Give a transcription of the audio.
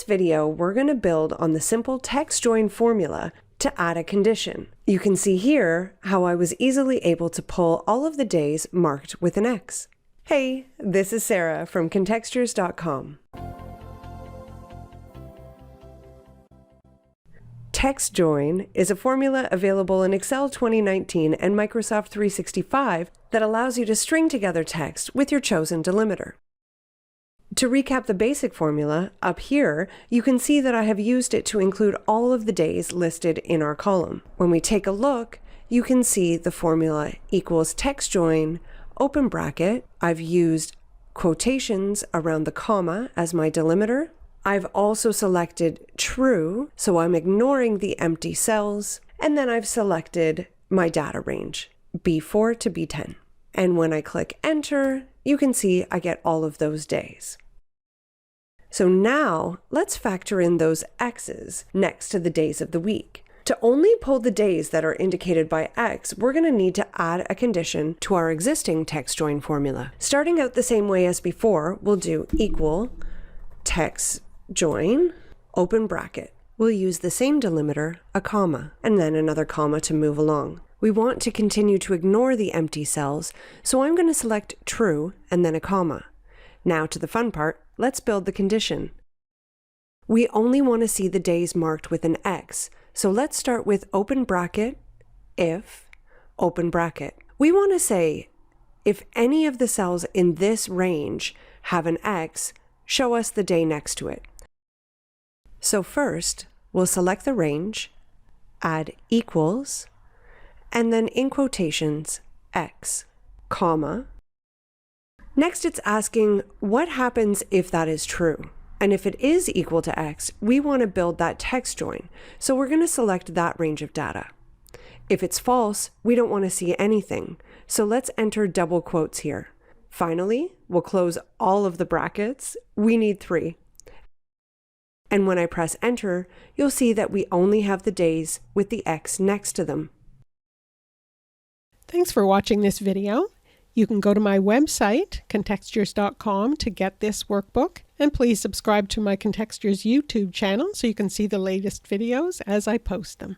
this video, we're going to build on the simple text join formula to add a condition. You can see here how I was easily able to pull all of the days marked with an X. Hey, this is Sarah from Contextures.com. TextJoin is a formula available in Excel 2019 and Microsoft 365 that allows you to string together text with your chosen delimiter. To recap the basic formula, up here, you can see that I have used it to include all of the days listed in our column. When we take a look, you can see the formula equals TextJoin, open bracket. I've used quotations around the comma as my delimiter. I've also selected true, so I'm ignoring the empty cells, and then I've selected my data range, B4 to B10. And when I click enter, you can see I get all of those days. So now let's factor in those X's next to the days of the week. To only pull the days that are indicated by X, we're going to need to add a condition to our existing text join formula. Starting out the same way as before, we'll do equal text join, open bracket. We'll use the same delimiter, a comma, and then another comma to move along. We want to continue to ignore the empty cells, so I'm going to select true and then a comma. Now to the fun part, let's build the condition. We only want to see the days marked with an X, so let's start with open bracket, if, open bracket. We want to say, if any of the cells in this range have an X, show us the day next to it. So first, we'll select the range, add equals, and then in quotations, X, comma. Next, it's asking what happens if that is true. And if it is equal to X, we want to build that text join. So we're going to select that range of data. If it's false, we don't want to see anything. So let's enter double quotes here. Finally, we'll close all of the brackets. We need 3. And when I press enter, you'll see that we only have the days with the X next to them. Thanks for watching this video. You can go to my website, contextures.com, to get this workbook. And please subscribe to my Contextures YouTube channel so you can see the latest videos as I post them.